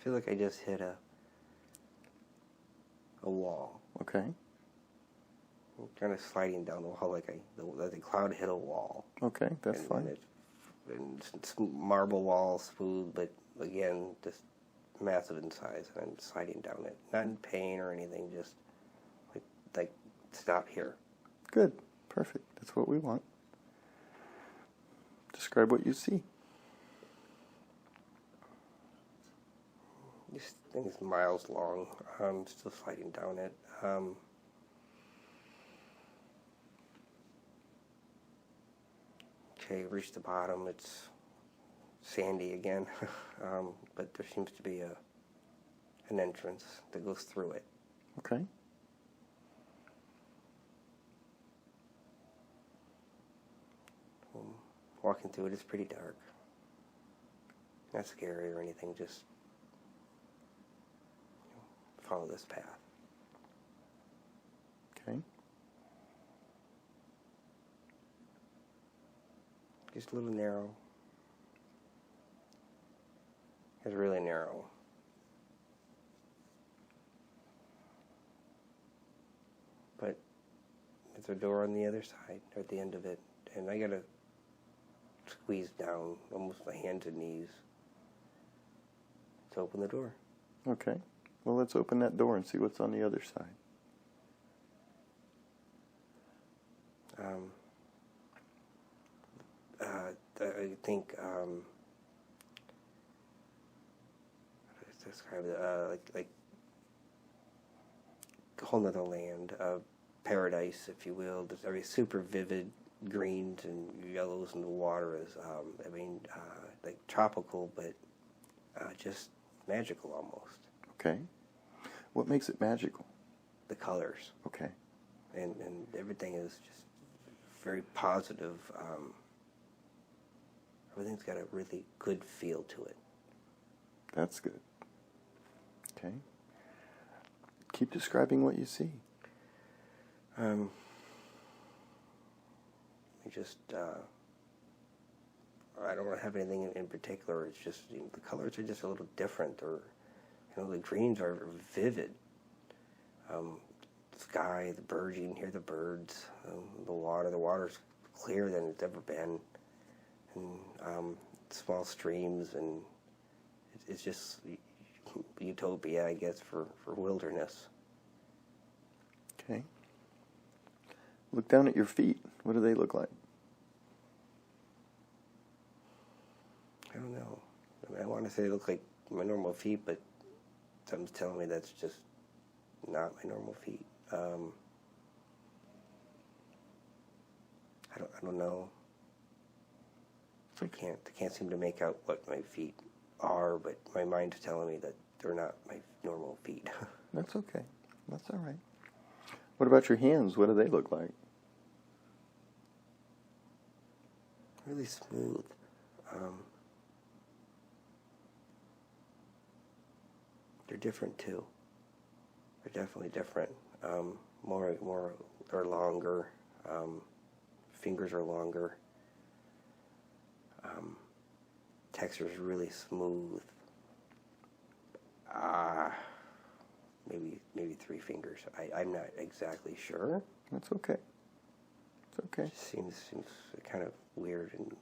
feel like I just hit a wall. Okay. I'm kind of sliding down the wall like the cloud hit a wall. Okay, that's fine. And it's marble wall, smooth, but again, just massive in size, and I'm sliding down it. Not in pain or anything, just like stop here. Good. Perfect. That's what we want. Describe what you see. This thing is miles long. I'm still sliding down it. Okay, reached the bottom. It's sandy again, but there seems to be an entrance that goes through it. Okay. Walking through it is pretty dark. Not scary or anything, just follow this path. Okay. Just a little narrow. It's really narrow. But there's a door on the other side, or at the end of it, and I gotta squeeze down, almost my hands and knees, to open the door. Okay. Well, let's open that door and see what's on the other side. I think, how do I describe it? Like a whole nother land, paradise, if you will. There's very super vivid greens and yellows, and the water is, like tropical, but just magical almost. Okay. What makes it magical? The colors. Okay. And everything is just very positive. Everything's got a really good feel to it. That's good. Okay. Keep describing what you see. I don't have anything in particular. It's just, the colors are just a little different. Or, the greens are vivid. The sky, the birds, you can hear the birds. The water's clearer than it's ever been. And small streams, and it's just utopia, I guess, for wilderness. Okay. Look down at your feet. What do they look like? I don't know. I want to say they look like my normal feet, but something's telling me that's just not my normal feet. I don't know. I can't seem to make out what my feet are, but my mind's telling me that they're not my normal feet. That's okay. That's all right. What about your hands? What do they look like? Really smooth. They're different too. They're definitely different. More, they're longer. Fingers are longer. Texture's really smooth. Maybe 3 fingers. I'm not exactly sure. That's okay. It's okay. It seems kind of weird. And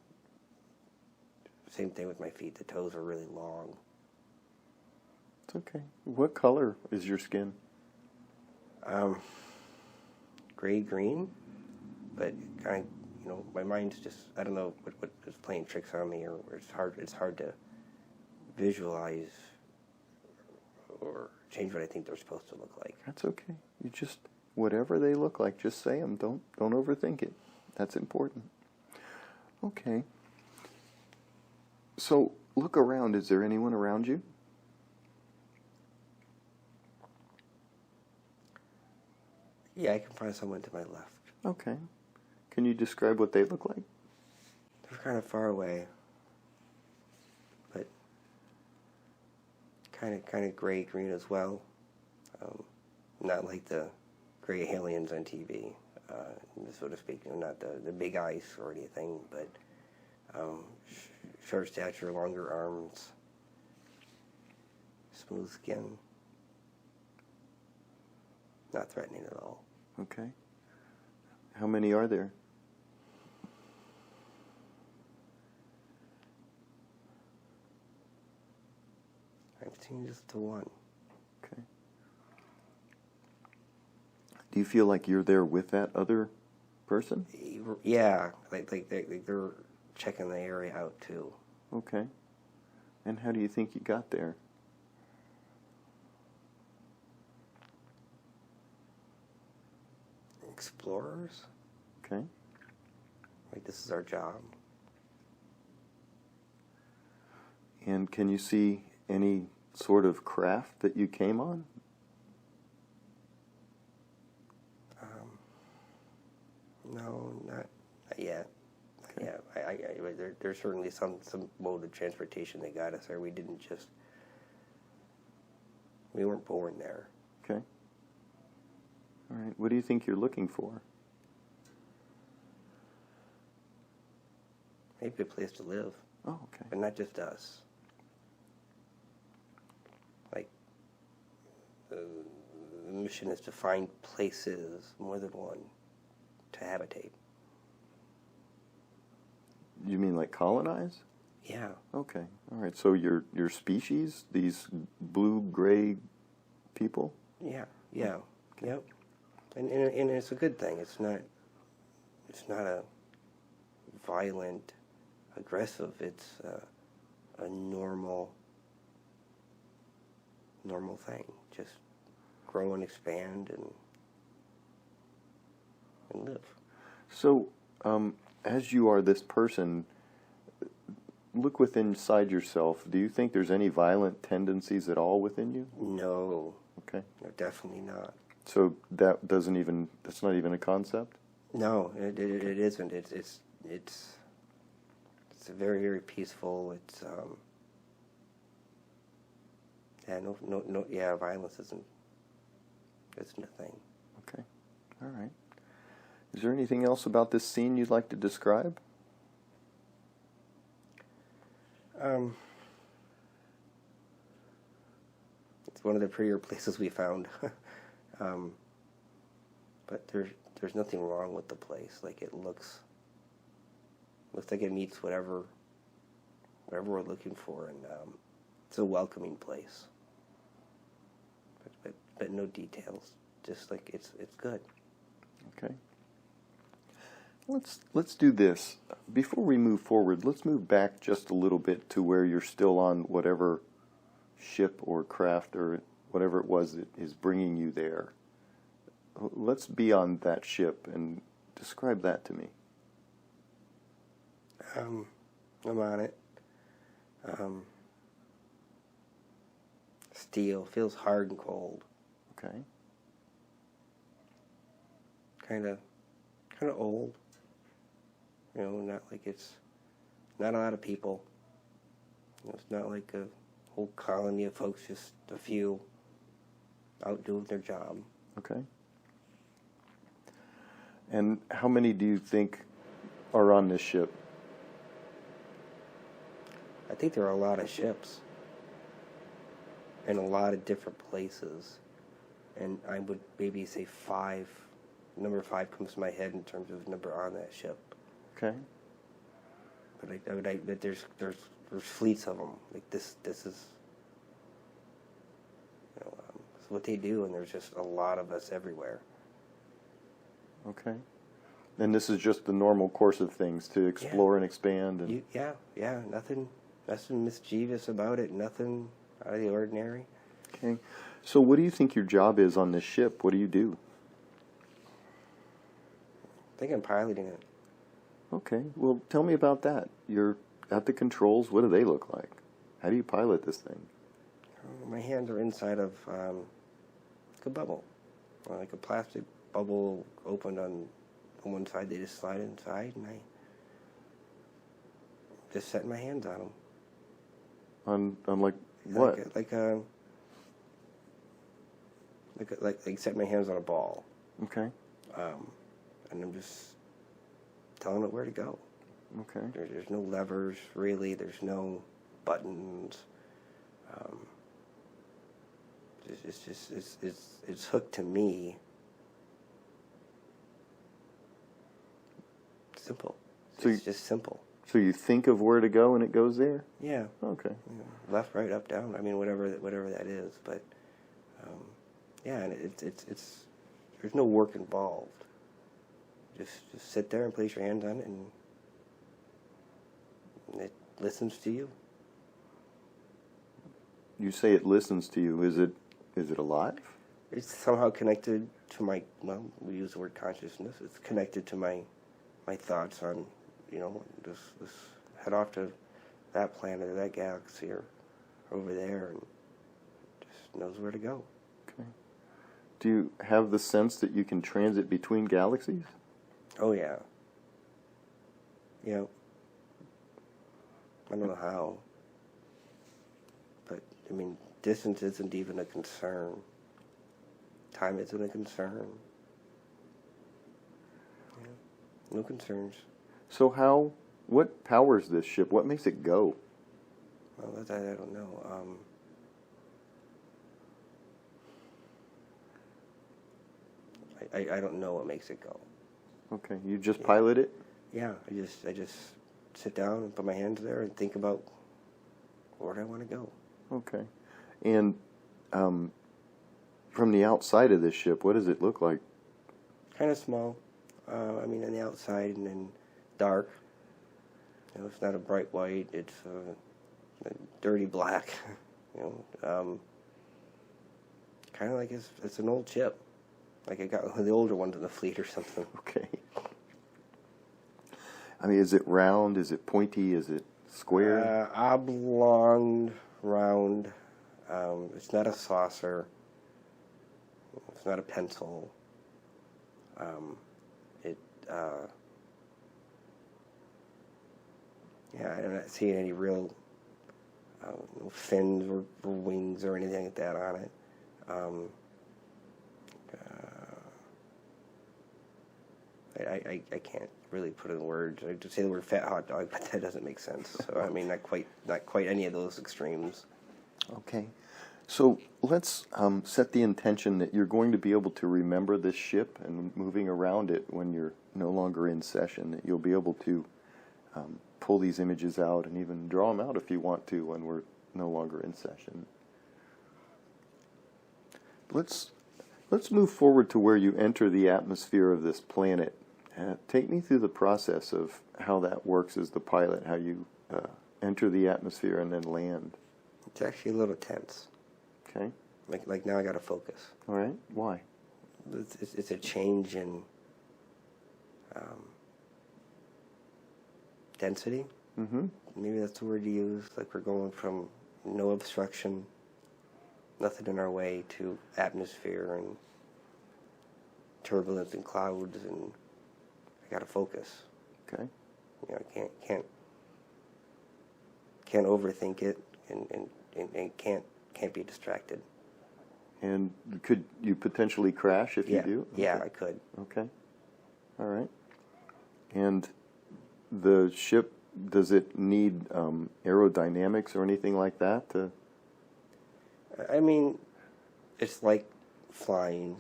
same thing with my feet. The toes are really long. It's okay. What color is your skin? Gray-green, but kind of, my mind's just, I don't know what is playing tricks on me, or it's hard to visualize or change what I think they're supposed to look like. That's okay. You just, whatever they look like, just say them. Don't overthink it. That's important. Okay. So, look around. Is there anyone around you? Yeah, I can find someone to my left. Okay. Can you describe what they look like? They're kind of far away, but kind of gray-green as well. Not like the gray aliens on TV, so to speak. Not the big ice or anything, but short stature, longer arms, Smooth skin. Not threatening at all. Okay. How many are there? I've seen just the one. Okay. Do you feel like you're there with that other person? Yeah, like they're checking the area out too. Okay. And how do you think you got there? Explorers? Okay. Like this is our job. And can you see any sort of craft that you came on? No, not yet. Okay. Yeah, there's certainly some mode of transportation that got us there. We weren't born there. Okay. All right. What do you think you're looking for? Maybe a place to live, Oh, okay. but not just us. Like, the mission is to find places, more than one, to habitate. You mean like colonize? Yeah. Okay. All right. So your species, these blue-gray people? Yeah. Yeah. Yep. And it's a good thing. It's not a violent, aggressive. It's a normal thing. Just grow and expand and live. So, as you are this person, look within inside yourself. Do you think there's any violent tendencies at all within you? No. Okay. No, definitely not. So that's not even a concept? No, it isn't. It's very, very peaceful. It's violence isn't a thing. Okay. All right. Is there anything else about this scene you'd like to describe? It's one of the prettier places we found. But there's nothing wrong with the place. Like it looks like it meets whatever we're looking for, and it's a welcoming place. But no details. Just like it's good. Okay. Let's do this. Before we move forward, let's move back just a little bit to where you're still on whatever ship or craft or whatever it was that is bringing you there. Let's be on that ship and describe that to me. I'm on it. Steel feels hard and cold. Okay. Kind of old. You know, not like it's not a lot of people. You know, it's not like a whole colony of folks, just a few out doing their job. Okay. And how many do you think are on this ship? I think there are a lot of ships in a lot of different places, and I would maybe say 5. Number 5 comes to my head in terms of number on that ship. Okay. But there's fleets of them. Like this is, you know, it's what they do, and there's just a lot of us everywhere. Okay. And this is just the normal course of things to explore and expand. And Yeah. Nothing mischievous about it. Nothing out of the ordinary. Okay. So what do you think your job is on this ship? What do you do? I think I'm piloting it. Okay. Well, tell me about that. You're at the controls. What do they look like? How do you pilot this thing? My hands are inside of like a bubble, like a plastic bubble opened on one side. They just slide inside, and I just set my hands on them. On like what? Like set my hands on a ball. Okay. And I'm just telling it where to go. Okay. There's no levers, really. There's no buttons. it's hooked to me. Simple. So It's just simple. So you think of where to go and it goes there? Yeah. Okay. Left, right, up, down. I mean, whatever that is. But yeah, and it's there's no work involved. Just sit there and place your hands on it, and it listens to you. You say it listens to you. Is it alive? It's somehow connected to my, well, we use the word consciousness. It's connected to my thoughts on, this head off to that planet or that galaxy or over there, and just knows where to go. Okay. Do you have the sense that you can transit between galaxies? Oh, yeah. I don't know how. But, I mean, distance isn't even a concern. Time isn't a concern. Yeah. No concerns. So what powers this ship? What makes it go? Well, that I don't know. I don't know what makes it go. Okay, you just pilot it? Yeah, I just sit down and put my hands there and think about where I want to go. Okay. And from the outside of this ship, what does it look like? Kind of small. I mean, on the outside, and then dark. It's not a bright white. It's a dirty black. Kind of like it's an old ship. Like I got one of the older ones in the fleet or something. Okay. I mean, is it round? Is it pointy? Is it square? Oblong, round. It's not a saucer. It's not a pencil. I'm not seeing any real no fins or wings or anything like that on it. I can't really put in words. I just say the word fat hot dog, but that doesn't make sense. So I mean, not quite any of those extremes. Okay. So let's set the intention that you're going to be able to remember this ship and moving around it when you're no longer in session, that you'll be able to pull these images out and even draw them out if you want to when we're no longer in session. Let's move forward to where you enter the atmosphere of this planet. Take me through the process of how that works as the pilot, how you enter the atmosphere and then land. It's actually a little tense. Okay. Like now I got to focus. All right. Why? It's a change in density. Mm-hmm. Maybe that's the word to use. Like we're going from no obstruction, nothing in our way, to atmosphere and turbulence and clouds, and I got to focus. Okay. I can't overthink it, and can't be distracted. And could you potentially crash if you do? Okay. Yeah, I could. Okay. All right. And the ship, does it need aerodynamics or anything like that to? I mean, it's like flying,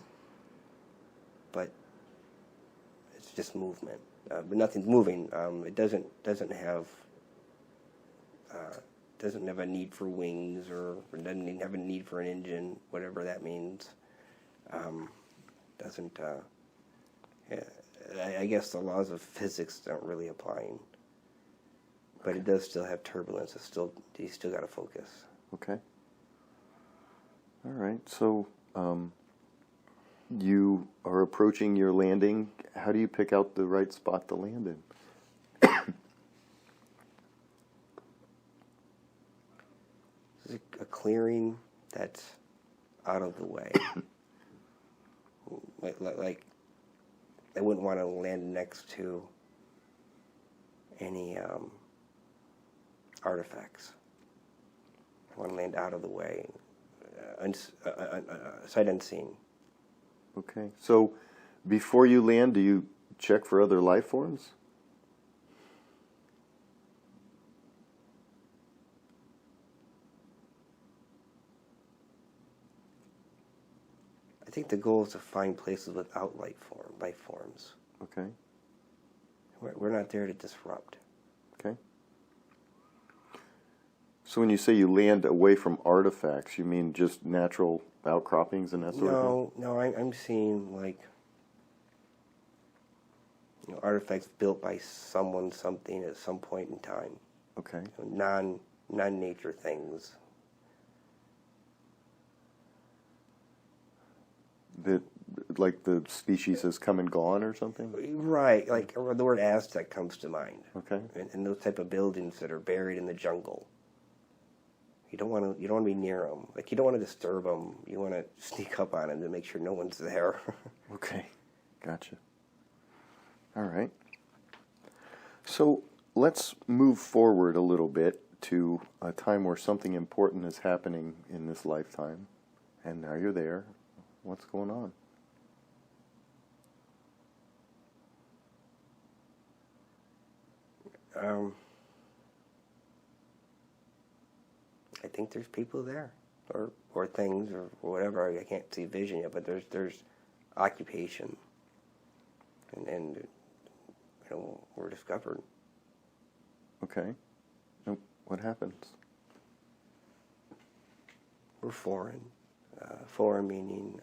but it's just movement. But nothing's moving. It doesn't have a need for wings, or doesn't have a need for an engine, whatever that means. I guess the laws of physics don't really apply, but okay. It does still have turbulence. You still got to focus. Okay. All right. So you are approaching your landing. How do you pick out the right spot to land in? There's a clearing that's out of the way. like I wouldn't want to land next to any artifacts. I want to land out of the way, sight unseen. Okay. So before you land, do you check for other life forms? think the goal is to find places without life forms. Okay. We're not there to disrupt. Okay. So when you say you land away from artifacts, you mean just natural outcroppings and that sort of thing? No, I'm seeing like artifacts built by someone, something at some point in time. Okay. Non-nature things. That, like the species has come and gone or something? Right, like the word Aztec comes to mind. Okay. And those type of buildings that are buried in the jungle. You don't want to be near them. Like you don't want to disturb them. You want to sneak up on them to make sure no one's there. Okay. Gotcha. All right. So let's move forward a little bit to a time where something important is happening in this lifetime. And now you're there. What's going on? I think there's people there, or things, or whatever. I can't see vision yet, but there's occupation, and we're discovered. Okay. Now, what happens? We're foreign. Foreign meaning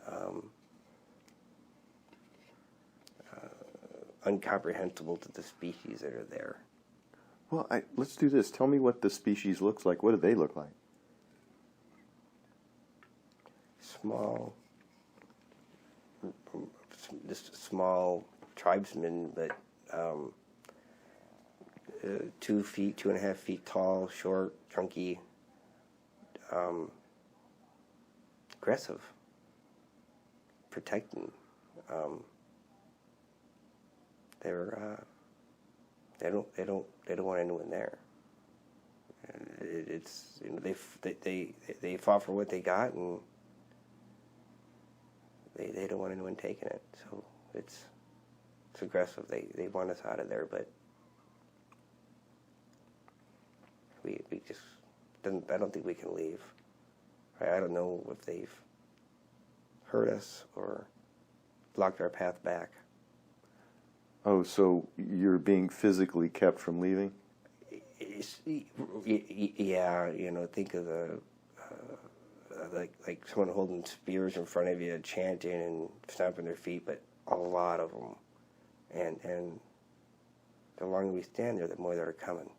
incomprehensible to the species that are there. Well, let's do this. Tell me what the species looks like. What do they look like? Small, just small tribesmen, but 2 feet, 2.5 feet tall, short, chunky, aggressive, protecting. They don't want anyone there. It's they fought for what they got, and they don't want anyone taking it. So it's aggressive. They want us out of there, but we just I don't think we can leave. I don't know if they've hurt us or blocked our path back. Oh, so you're being physically kept from leaving? Yeah, think of the like someone holding spears in front of you, chanting and stomping their feet, but a lot of them, and the longer we stand there, the more they're coming.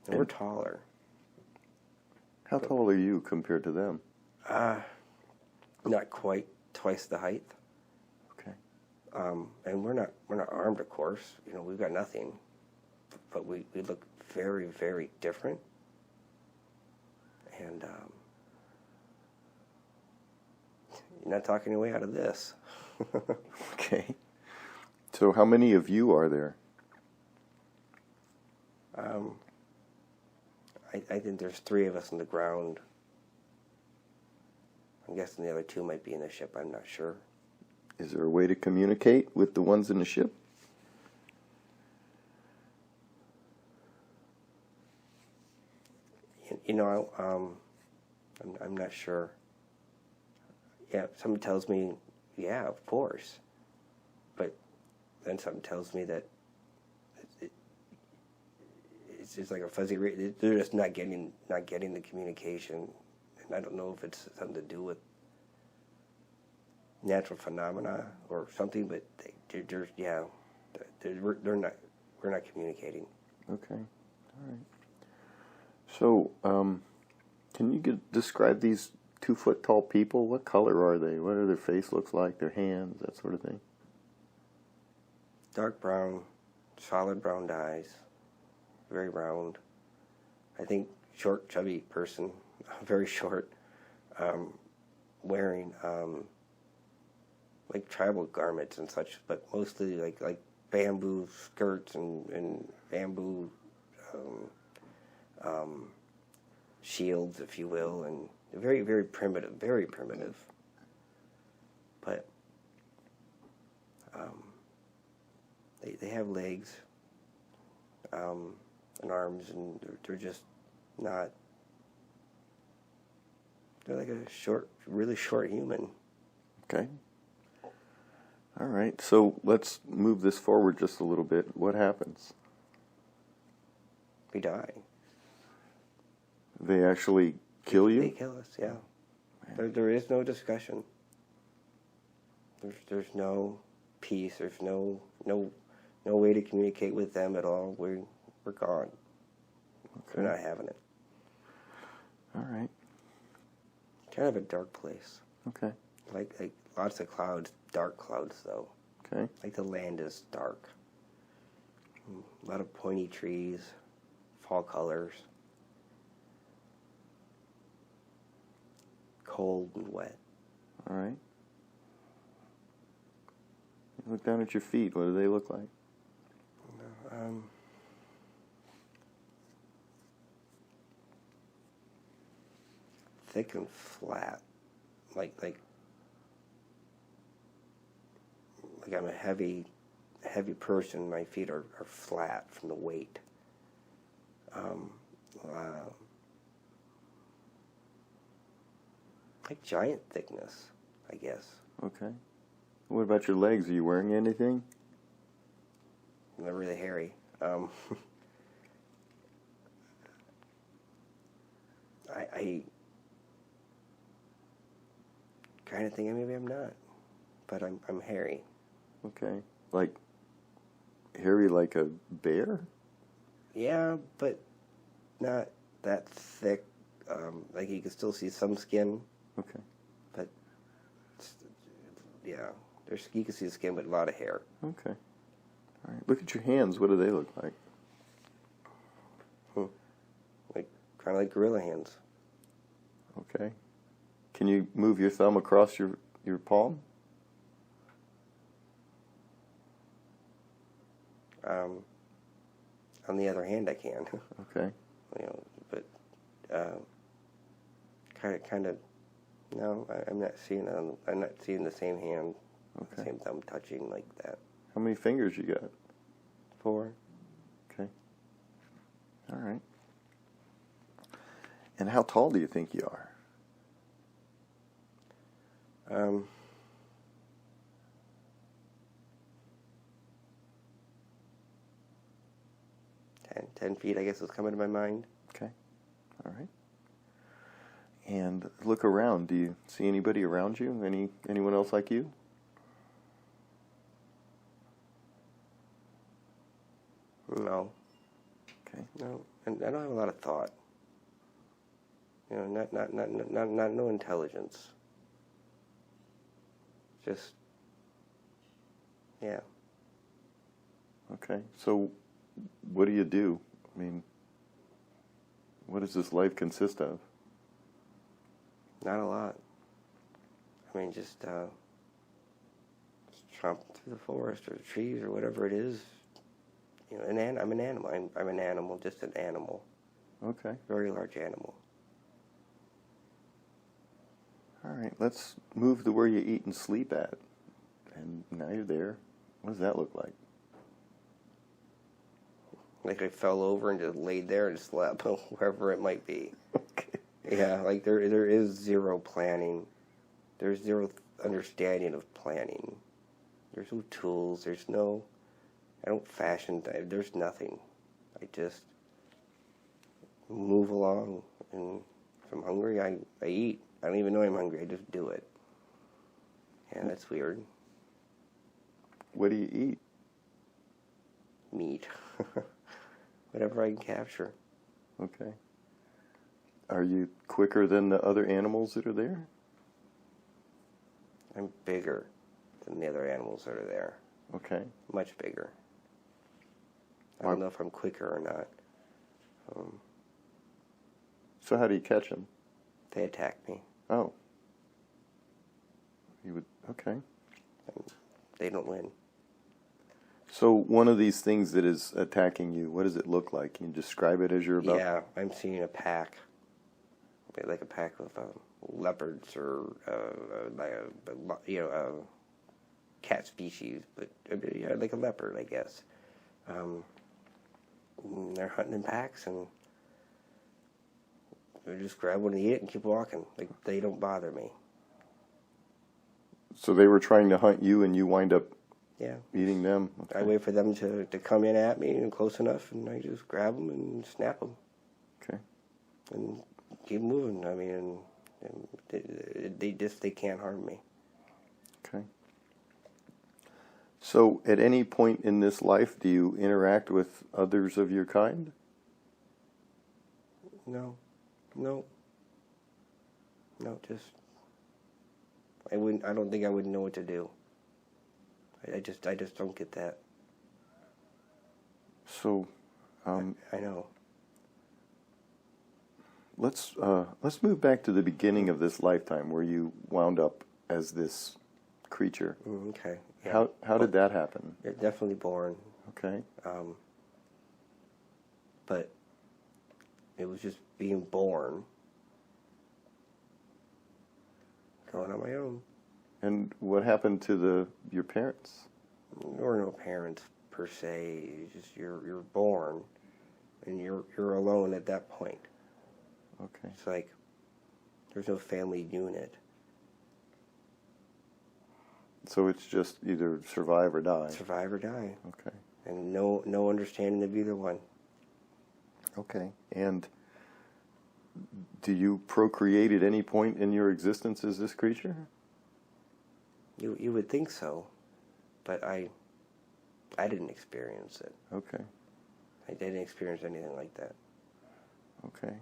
And we're taller. How tall are you compared to them? Not quite twice the height. Okay. And we're not armed, of course. We've got nothing, but we look very, very different. And you're not talking your way out of this. Okay. So how many of you are there? I think there's 3 of us on the ground. I'm guessing the other 2 might be in the ship. I'm not sure. Is there a way to communicate with the ones in the ship? I'm not sure. Yeah, somebody tells me, yeah, of course. But then something tells me that it's just like a fuzzy. They're just not getting the communication, and I don't know if it's something to do with natural phenomena or something. But we're not communicating. Okay, all right. So, can you describe these 2-foot-tall people? What color are they? What do their face looks like? Their hands, that sort of thing. Dark brown, solid brown eyes, very round. I think short, chubby person, very short, wearing like tribal garments and such, but mostly like bamboo skirts and bamboo shields, if you will, and very, very primitive, very primitive. But they have legs and arms, and they're just not. They're like a short, really short human. Okay. All right. So let's move this forward just a little bit. What happens? We die. They actually kill you? They kill us, yeah. There is no discussion. There's no peace. There's no way to communicate with them at all. We're gone. Okay. We're not having it. All right. Kind of a dark place. Okay. Like lots of clouds, dark clouds though. Okay. Like the land is dark. A lot of pointy trees, fall colors. Cold and wet. All right. Look down at your feet. What do they look like? Thick and flat. Like I'm a heavy person. My feet are flat from the weight. Like giant thickness, I guess. Okay. What about your legs? Are you wearing anything? They're really hairy. I kind of think maybe I'm not, but I'm hairy. Okay. Like hairy like a bear? Yeah, but not that thick. Like you can still see some skin. Okay. But yeah, you can see the skin, but a lot of hair. Okay. All right. Look at your hands. What do they look like? Like kind of like gorilla hands. Okay. Can you move your thumb across your palm? On the other hand, I can. Okay. But kind of. No, I'm not seeing. I'm not seeing the same hand, Okay. same thumb touching like that. How many fingers you got? 4. Okay. All right. And how tall do you think you are? 10 feet, I guess, is coming to my mind. Okay. All right. And look around. Do you see anybody around you? Anyone else like you? No. Okay. No, and I don't have a lot of thought. Not no intelligence. Just, yeah. Okay. So, what do you do? I mean, what does this life consist of? Not a lot. I mean, just tromp through the forest or the trees or whatever it is. I'm an animal. I'm an animal, just an animal. Okay. Very large animal. All right. Let's move to where you eat and sleep at. And now you're there. What does that look like? Like I fell over and just laid there and slept, wherever it might be. Okay. Yeah, like there is zero planning. There's zero understanding of planning. There's no tools. I don't fashion. There's nothing. I just move along, and if I'm hungry, I eat. I don't even know I'm hungry. I just do it. Yeah, that's weird. What do you eat? Meat. Whatever I can capture. Okay. Are you quicker than the other animals that are there? I'm bigger than the other animals that are there. Okay. Much bigger. I don't know if I'm quicker or not. So how do you catch them? They attack me. Oh. You would, okay. They don't win. So one of these things that is attacking you, what does it look like? Can you describe it as you're about? Yeah, I'm seeing a pack. Like a pack of leopards or a cat species, but yeah, like a leopard, I guess. They're hunting in packs, and they just grab one and eat it and keep walking. Like, they don't bother me. So they were trying to hunt you, and you wind up Yeah. eating them. I Okay. wait for them to come in at me and close enough, and I just grab them and snap them Okay. and keep moving. I mean, and they can't harm me. Okay. So, at any point in this life, do you interact with others of your kind? No, no, no. Just I wouldn't. I don't think I would know what to do. I just don't get that. So, I know. let's move back to the beginning of this lifetime, where you wound up as this creature. Okay. Yeah. How did that happen? You're definitely born, Okay. but it was just being born, going on my own. And what happened to your parents? There were no parents per se. You're born, and you're alone at that point. Okay. It's like there's no family unit. So it's just either survive or die. Survive or die, Okay. and no understanding of either one. Okay. And do you procreate at any point in your existence as this creature? You would think so, but I didn't experience it. Okay. I didn't experience anything like that. Okay.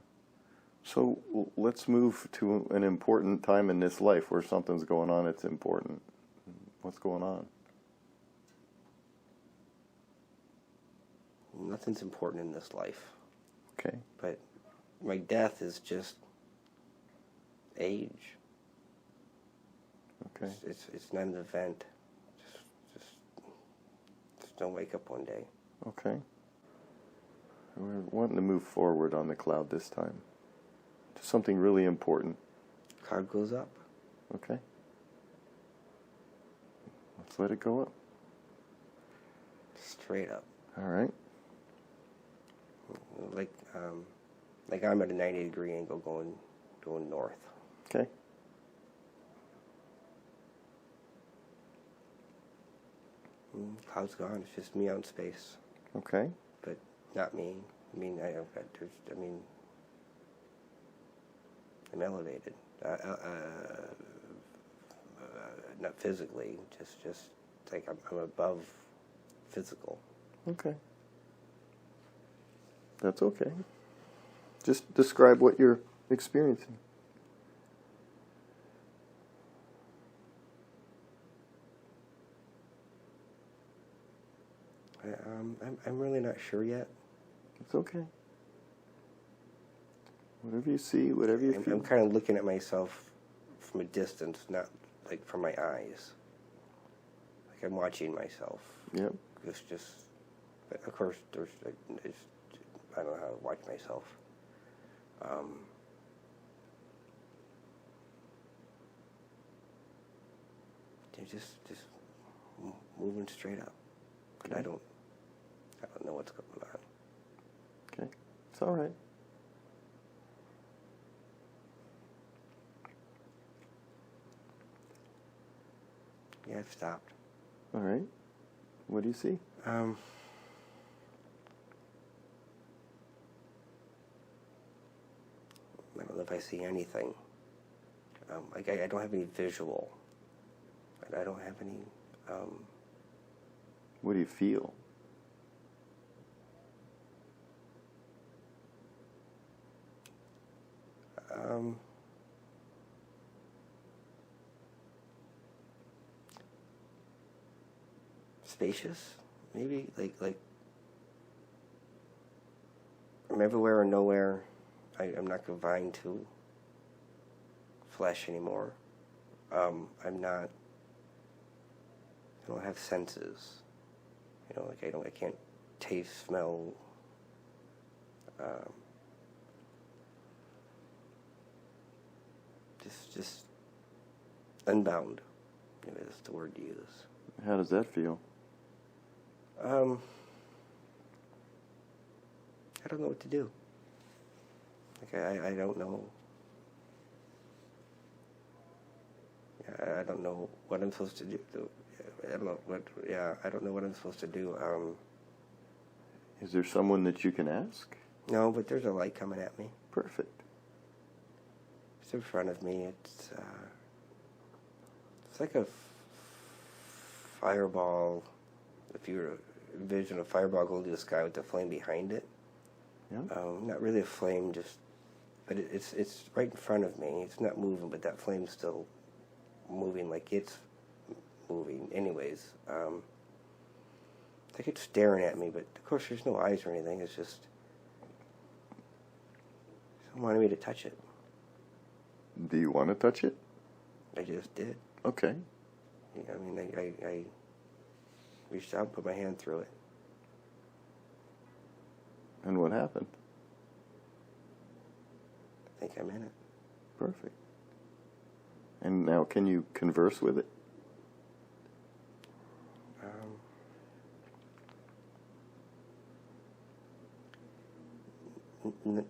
So let's move to an important time in this life where something's going on that's important. What's going on? Nothing's important in this life, Okay. but my death is just age. Okay. It's not an event. Just don't wake up one day. Okay. We're wanting to move forward on the cloud this time to something really important. Cloud goes up. Okay. Let's let it go up. Straight up. All right. Like I'm at a 90-degree angle going north. Okay. Cloud's gone. It's just me out in space, Okay. but not me. I mean, I'm elevated. Not physically, just like I'm above physical. Okay. That's okay. Just describe what you're experiencing. I'm really not sure yet. It's okay. Whatever you see, whatever you feel. I'm kind of looking at myself from a distance, not like from my eyes. Like I'm watching myself. Yep. But of course, I don't know how to watch myself. They're just moving straight up. But Okay. I don't know what's going on. Okay. It's all right. Yeah, I've stopped. All right. What do you see? I don't know if I see anything. Like I don't have any visual. I don't have any. What do you feel? Spacious, maybe like I'm everywhere and nowhere. I'm not confined to flesh anymore. I'm not. I don't have senses. Like I can't taste, smell. Just unbound. Maybe that's the word to use. How does that feel? I don't know what to do. Like I don't know. I don't know what I'm supposed to do. I don't know what. Yeah, I don't know what I'm supposed to do. Is there someone that you can ask? No, but there's a light coming at me. Perfect. It's in front of me. It's like a fireball. If you were to envision a fireball going through the sky with the flame behind it. Yeah. Not really a flame, but it's right in front of me. It's not moving, but that flame's still moving like it's moving. Anyways, it's like it's staring at me, but of course there's no eyes or anything. It's just it wanted me to touch it. Do you want to touch it? I just did. Okay. I mean, I reached out, put my hand through it. And what happened? I think I'm in it. Perfect. And now can you converse with it?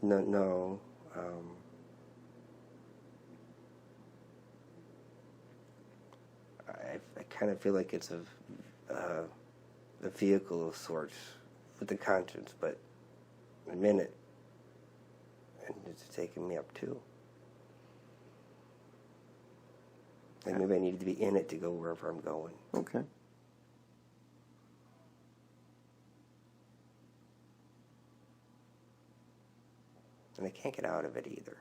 No. I kind of feel like it's a vehicle of sorts with the conscience, but I'm in it, and it's taking me up too. Like maybe I needed to be in it to go wherever I'm going. Okay. And I can't get out of it either.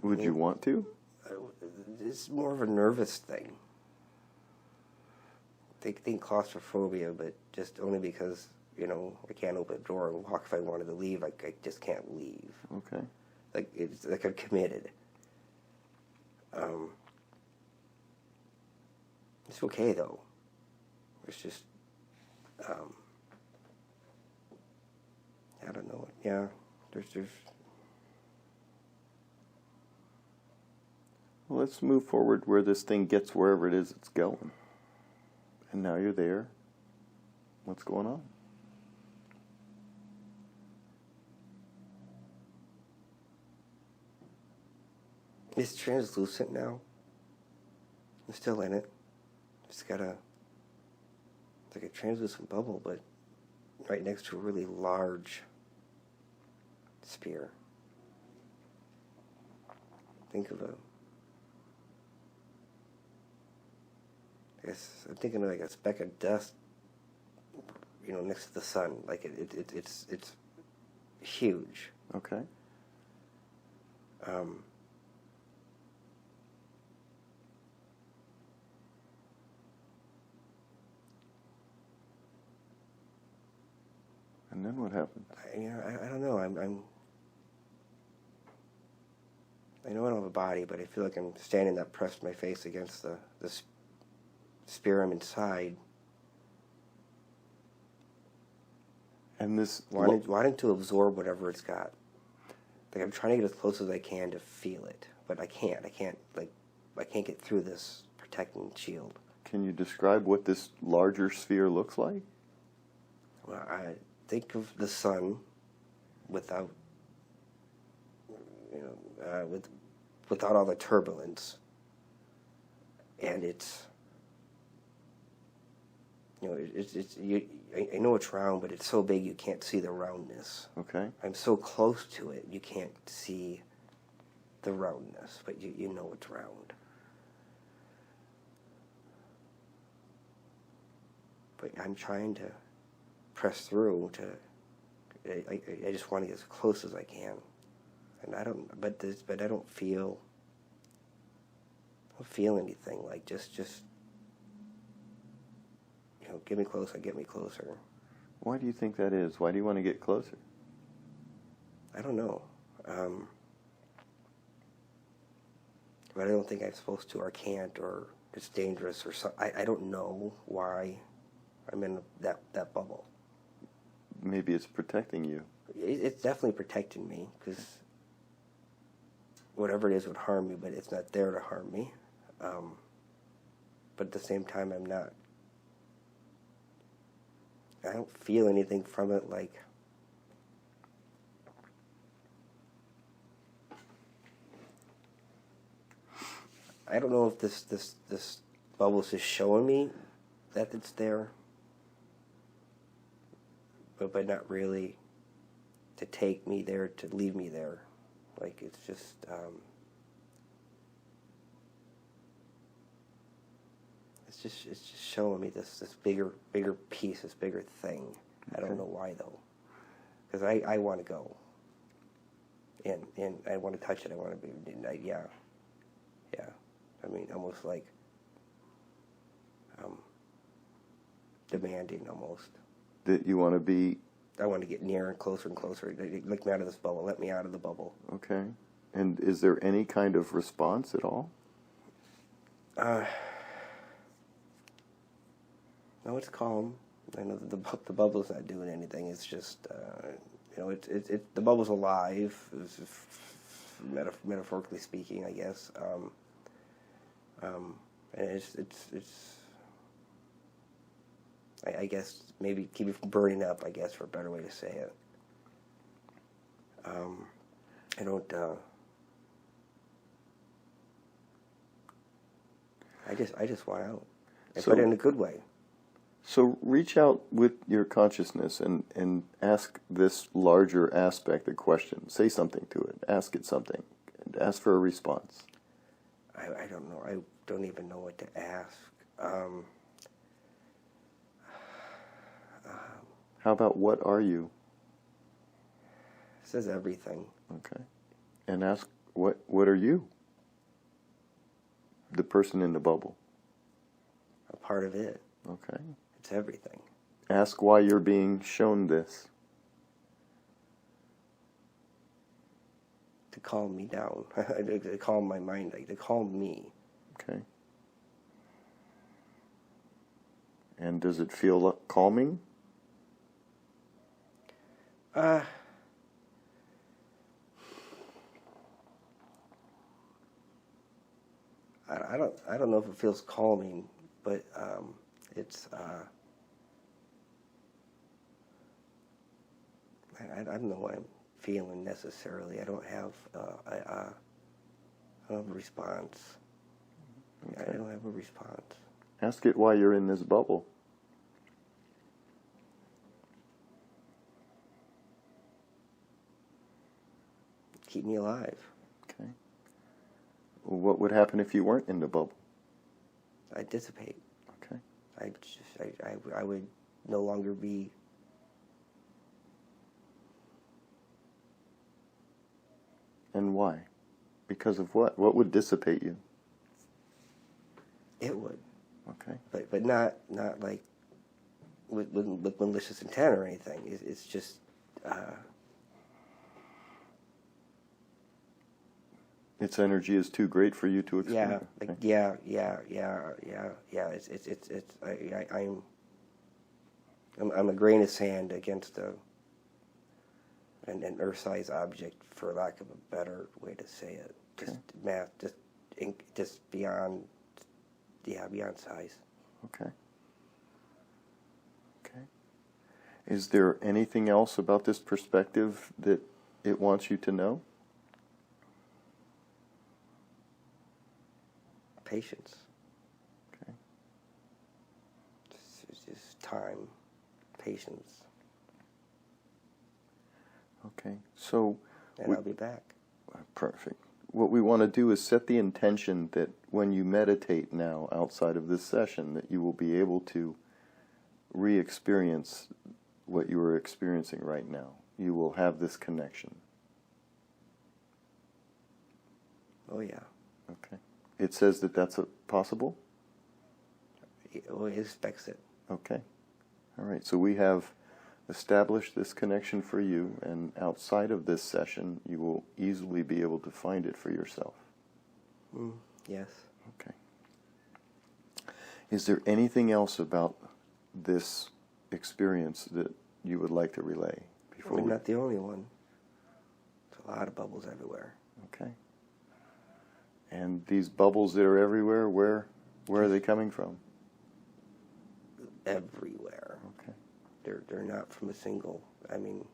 Would you want to? It's more of a nervous thing. They think claustrophobia, but just only because, I can't open a door and walk if I wanted to leave. I just can't leave. Okay. Like, it's like I'm committed. It's okay, though. It's just, I don't know. Yeah, there's... Well, let's move forward where this thing gets wherever it is it's going. And now you're there. What's going on? It's translucent now. I'm still in it. It's got it's like a translucent bubble, but right next to a really large sphere. Think of I'm thinking of like a speck of dust, next to the sun. Like it's huge. Okay. And then what happens? I don't know. I know I don't have a body, but I feel like I'm standing up, pressed my face against the sphere I'm inside. And this wanting to absorb whatever it's got. Like I'm trying to get as close as I can to feel it, but I can't. I can't get through this protecting shield. Can you describe what this larger sphere looks like? Well, I think of the sun without, without all the turbulence, and it's. I know it's round, but it's so big you can't see the roundness. Okay. I'm so close to it, you can't see the roundness, but you know it's round. But I'm trying to press through I just want to get as close as I can, and I don't feel anything. Like just. Get me closer, get me closer. Why do you think that is? Why do you want to get closer? I don't know. But I don't think I'm supposed to or can't or it's dangerous or something. I don't know why I'm in that bubble. Maybe it's protecting you. It's definitely protecting me because whatever it is would harm me, but it's not there to harm me. But at the same time, I don't feel anything from it, like I don't know if this bubble's just showing me that it's there, but not really to take me there, to leave me there. Like, it's just, it's just showing me this bigger piece, this bigger thing. I don't know why though, because I want to go, and I want to touch it. I want to be, yeah. I mean, almost like demanding almost. That you want to be. I want to get nearer and closer and closer. Let me out of this bubble. Let me out of the bubble. Okay. And is there any kind of response at all? No, it's calm. I know that the bubble's not doing anything. It's just, the bubble's alive, metaphorically speaking, I guess. And I guess maybe keep it from burning up, I guess, for a better way to say it. I don't, I just want out. But in a good way. So reach out with your consciousness and ask this larger aspect of question. Say something to it. Ask it something. And ask for a response. I don't know. I don't even know what to ask. How about what are you? It says everything. Okay. And ask what are you? The person in the bubble. A part of it. Okay. It's everything. Ask why you're being shown this. To calm me down. To calm my mind. Like, to calm me. Okay. And does it feel calming? I don't know if it feels calming, but it's I don't know what I'm feeling necessarily. I don't have a response. Okay. I don't have a response. Ask it why you're in this bubble. Keep me alive. Okay. Well, what would happen if you weren't in the bubble? I'd dissipate. Okay. I would no longer be. And why? Because of what? What would dissipate you? It would. Okay. But not like with malicious intent or anything. It's just. Its energy is too great for you to explain. Yeah, like, okay. Yeah. I'm a grain of sand against an Earth-sized object, for lack of a better way to say it. Just Okay. math, just beyond size. Okay. Okay. Is there anything else about this perspective that it wants you to know? Patience. Okay. It's just time, patience, Okay. So. and I'll be back. Perfect. What we want to do is set the intention that when you meditate now outside of this session, that you will be able to re-experience what you are experiencing right now. You will have this connection. Oh yeah. Okay. It says that that's possible? It always expects it. Okay. All right. So we have established this connection for you, and outside of this session, you will easily be able to find it for yourself. Yes. Okay. Is there anything else about this experience that you would like to relay before I'm not the only one. There's a lot of bubbles everywhere. Okay. And these bubbles that are everywhere, where are they coming from? Everywhere. Okay. They're not from a single. I mean,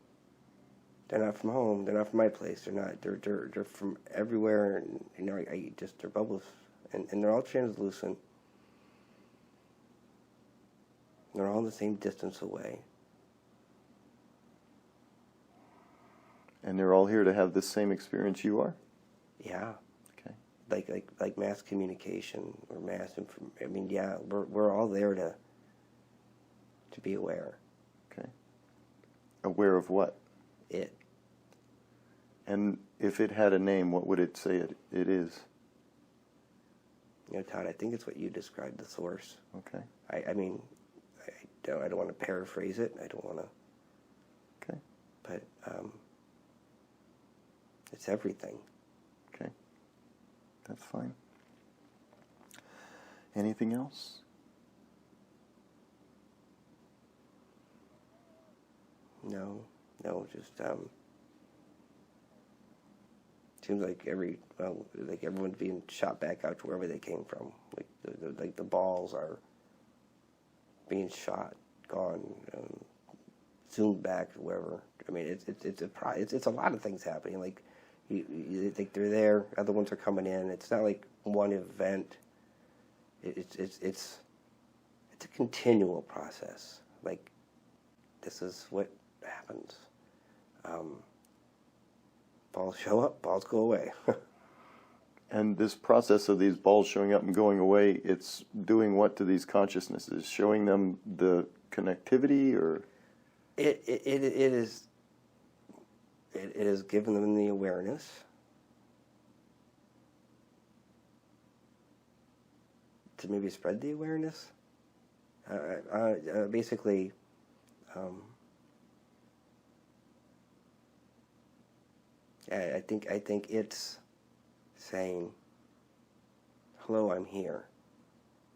they're not from home. They're not from my place. They're from everywhere. And they're bubbles and they're all translucent. They're all the same distance away. And they're all here to have the same experience you are? Yeah. Okay. Like mass communication or mass information. I mean, yeah, we're all there to be aware. Okay. Aware of what? It. And if it had a name, what would it say it is? You know, Todd, I think it's what you described, the source. Okay. I mean, I don't want to paraphrase it. I don't want to. Okay. But it's everything. Okay. That's fine. Anything else? No, just seems like everyone's being shot back out to wherever they came from. Like the balls are being shot, gone, zoomed back to wherever. I mean, it's a lot of things happening. Like you think they're there, other ones are coming in. It's not like one event. It's a continual process. Like this is what happens. Balls show up, balls go away. And this process of these balls showing up and going away, it's doing what to these consciousnesses? Showing them the connectivity, or It is giving them the awareness to maybe spread the awareness. Basically, I think it's saying, "Hello, I'm here."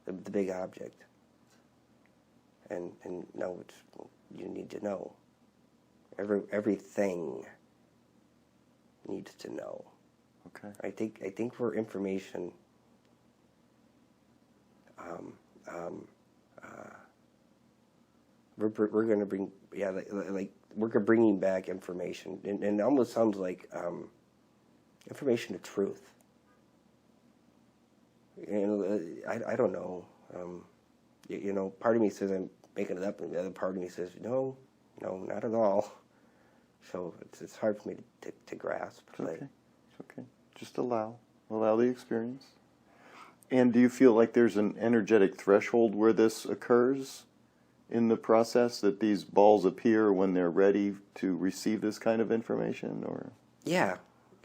The big object, and know what you need to know. Everything needs to know. okay, I think for information. We're going to bring like we're bringing back information, and it almost sounds like information to truth. You know, I don't know. You know, part of me says I'm making it up, and the other part of me says no, not at all. So it's hard for me to grasp. it's okay, it's okay. Just allow the experience. And do you feel like there's an energetic threshold where this occurs in the process, that these balls appear when they're ready to receive this kind of information, or? Yeah,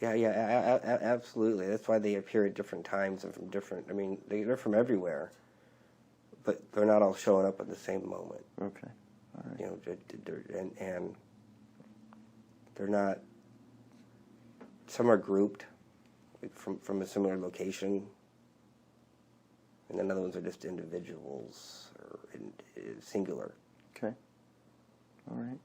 absolutely. That's why they appear at different times and from different. I mean, they're from everywhere, but they're not all showing up at the same moment. Okay, all right. You know, and they're not. Some are grouped, like from a similar location, and then other ones are just individuals or singular. Okay, all right.